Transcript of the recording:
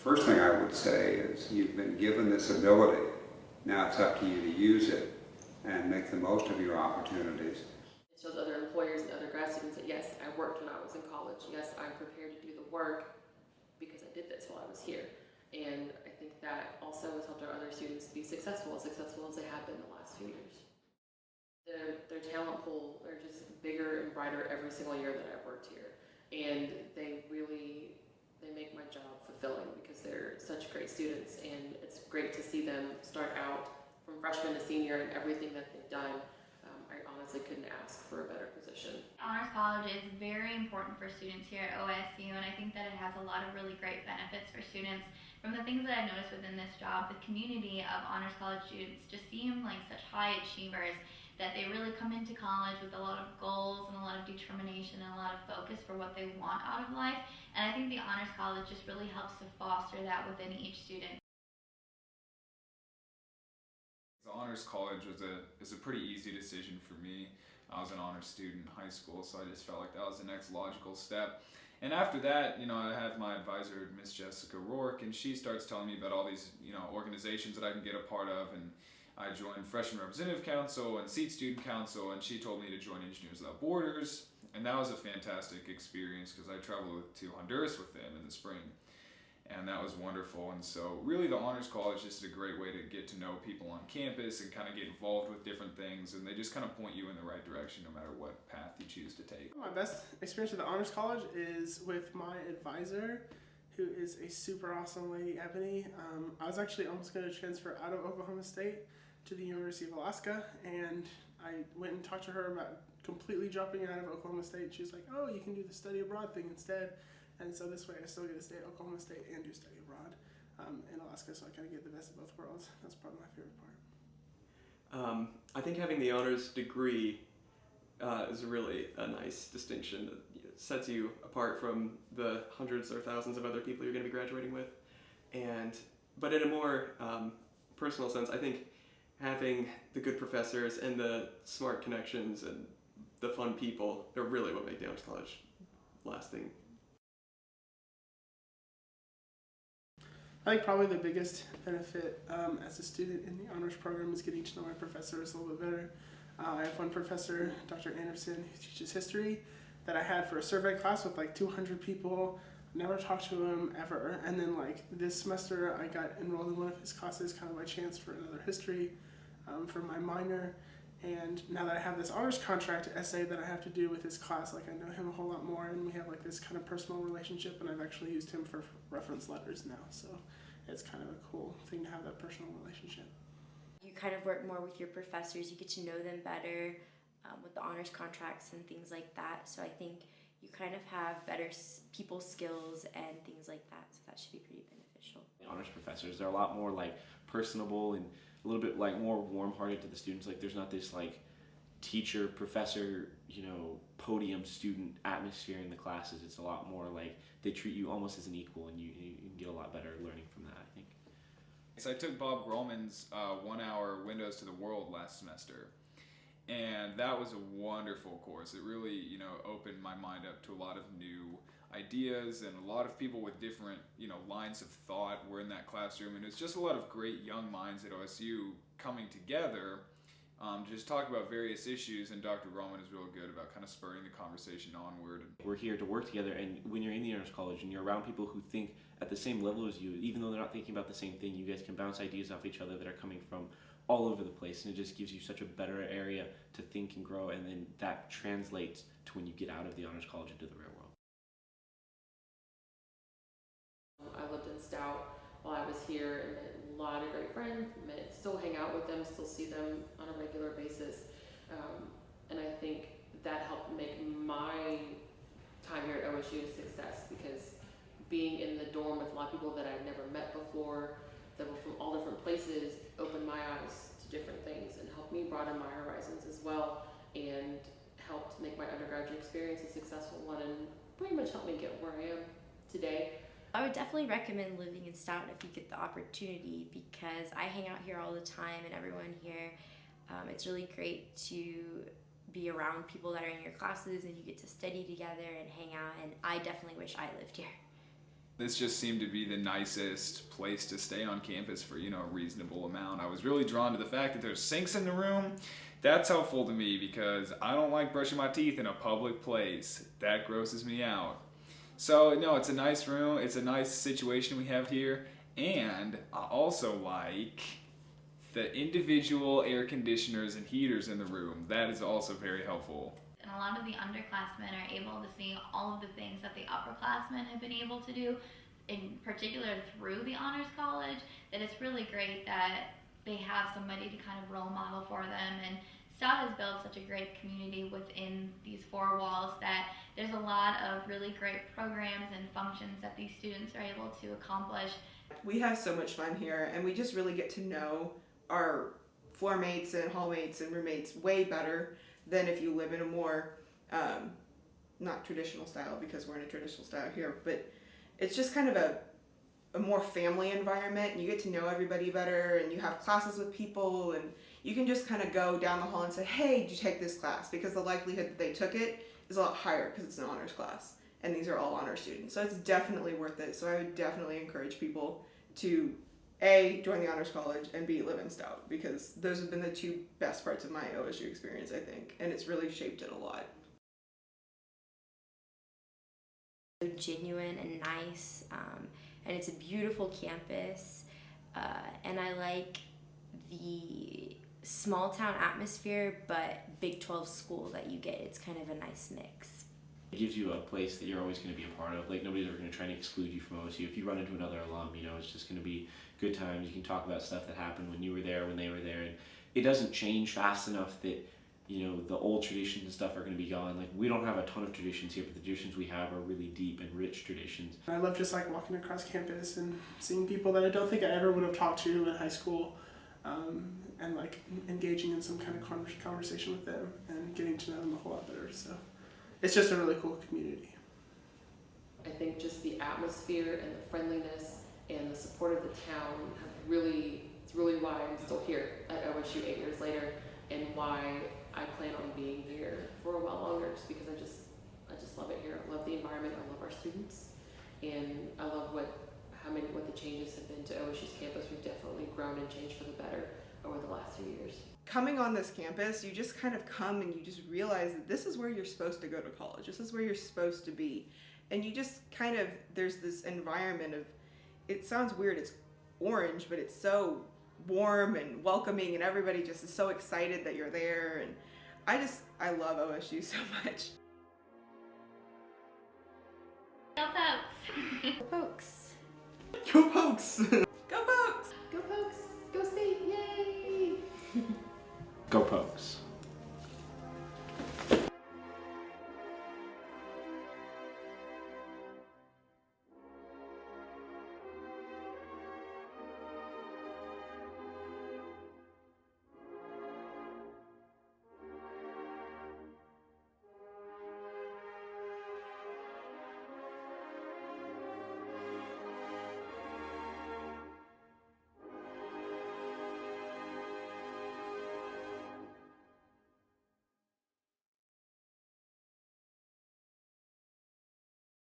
First thing I would say is you've been given this ability. Now it's up to you to use it and make the most of your opportunities. It shows other employers and other grad students that yes, I worked when I was in college. Yes, I'm prepared to do the work because I did this while I was here. And I think that also has helped our other students be successful as they have been the last few years. Their talent pool are just bigger and brighter every single year that I've worked here. And they make my job fulfilling because they're such great students, and it's great to see them start out from freshman to senior and everything that they've done. I honestly couldn't ask for a better position. Honors College is very important for students here at OSU, and I think that it has a lot of really great benefits for students. From the things that I've noticed within this job, the community of Honors College students just seem like such high achievers, that they really come into college with a lot of goals and a lot of determination and a lot of focus for what they want out of life. And I think the Honors College just really helps to foster that within each student. The Honors College is a pretty easy decision for me. I was an honors student in high school, so I just felt like that was the next logical step. And after that, I had my advisor, Miss Jessica Rourke, and she starts telling me about all these, organizations that I can get a part of. And I joined Freshman Representative Council and Seat Student Council, and she told me to join Engineers Without Borders. And that was a fantastic experience because I traveled to Honduras with them in the spring. And that was wonderful. And so really the Honors College is just a great way to get to know people on campus and kind of get involved with different things. And they just kind of point you in the right direction no matter what path you choose to take. My best experience with the Honors College is with my advisor, who is a super awesome lady, Ebony. I was actually almost going to transfer out of Oklahoma State to the University of Alaska, and I went and talked to her about completely dropping out of Oklahoma State. She was like, oh, you can do the study abroad thing instead. And so this way I still get to stay at Oklahoma State and do study abroad in Alaska, so I kind of get the best of both worlds. That's probably my favorite part. I think having the honors degree is really a nice distinction that sets you apart from the hundreds or thousands of other people you're going to be graduating with. But in a more personal sense, I think having the good professors and the smart connections and the fun people are really what make the Honors College lasting. I think probably the biggest benefit as a student in the honors program is getting to know my professors a little bit better. I have one professor, Dr. Anderson, who teaches history, that I had for a survey class with like 200 people. Never talked to him ever. And then this semester I got enrolled in one of his classes kind of by chance for another history for my minor. And now that I have this honors contract essay that I have to do with his class, I know him a whole lot more, and we have this kind of personal relationship, and I've actually used him for reference letters now. So it's kind of a cool thing to have that personal relationship. You kind of work more with your professors, you get to know them better with the honors contracts and things like that. So I think you kind of have better people skills and things like that. So that should be pretty beneficial. The honors professors, they're a lot more personable and a little bit more warm-hearted to the students. There's not this teacher, professor, podium student atmosphere in the classes. It's a lot more they treat you almost as an equal, and you can get a lot better learning from that, I think. So I took Bob Grohlman's 1 hour Windows to the World last semester, and that was a wonderful course. It really, opened my mind up to a lot of new ideas, and a lot of people with different, lines of thought were in that classroom, and it's just a lot of great young minds at OSU coming together to just talk about various issues, and Dr. Roman is real good about kind of spurring the conversation onward. We're here to work together, and when you're in the honors college and you're around people who think at the same level as you, even though they're not thinking about the same thing, you guys can bounce ideas off each other that are coming from all over the place, and it just gives you such a better area to think and grow, and then that translates to when you get out of the honors college into the real world. I lived in Stout while I was here and met a lot of great friends, still hang out with them, still see them on a regular basis. And I think that helped make my time here at OSU a success, because being in the dorm with a lot of people that I'd never met before, that were from all different places, opened my eyes to different things and helped me broaden my horizons as well, and helped make my undergraduate experience a successful one, and pretty much helped me get where I am today. I would definitely recommend living in Stoughton if you get the opportunity, because I hang out here all the time, and everyone here, it's really great to be around people that are in your classes, and you get to study together and hang out, and I definitely wish I lived here. This just seemed to be the nicest place to stay on campus for, a reasonable amount. I was really drawn to the fact that there's sinks in the room. That's helpful to me because I don't like brushing my teeth in a public place. That grosses me out. So, no, it's a nice room. It's a nice situation we have here. And I also like the individual air conditioners and heaters in the room. That is also very helpful. And a lot of the underclassmen are able to see all of the things that the upperclassmen have been able to do, in particular through the Honors College, that it's really great that they have somebody to kind of role model for them. And Stout has built such a great community within these four walls that there's a lot of really great programs and functions that these students are able to accomplish. We have so much fun here, and we just really get to know our floor mates and hall mates and roommates way better than if you live in a more, not traditional style, because we're in a traditional style here, but it's just kind of a more family environment, and you get to know everybody better, and you have classes with people, and you can just kind of go down the hall and say, hey, did you take this class? Because the likelihood that they took it is a lot higher because it's an honors class, and these are all honor students. So it's definitely worth it. So I would definitely encourage people to A, join the Honors College, and B, live in Stout, because those have been the two best parts of my OSU experience, I think, and it's really shaped it a lot. Genuine and nice, and it's a beautiful campus, and I like the small town atmosphere but Big 12 school that you get. It's kind of a nice mix. It gives you a place that you're always going to be a part of. Like, nobody's ever going to try and exclude you from OSU. If you run into another alum, it's just going to be good times. You can talk about stuff that happened when you were there, when they were there, and it doesn't change fast enough that the old traditions and stuff are going to be gone. Like, we don't have a ton of traditions here, but the traditions we have are really deep and rich traditions. I love just like walking across campus and seeing people that I don't think I ever would have talked to in high school, and like engaging in some kind of conversation with them and getting to know them a whole lot better. So it's just a really cool community. I think just the atmosphere and the friendliness and the support of the town it's really why I'm still here at OSU 8 years later, and why I plan on being here for a while longer, just because I just love it here. I love the environment, I love our students, and I love what the changes have been to OSU's campus. We've definitely grown and changed for the better over the last few years. Coming on this campus, you just kind of come and you just realize that this is where you're supposed to go to college. This is where you're supposed to be. And you just kind of, there's this environment of, it sounds weird, it's orange, but it's so warm and welcoming, and everybody just is so excited that you're there. And I love OSU so much. Go Pokes! Folks. Go Pokes! Go Pokes! Go Pokes! Go State! Yay! Go Pokes!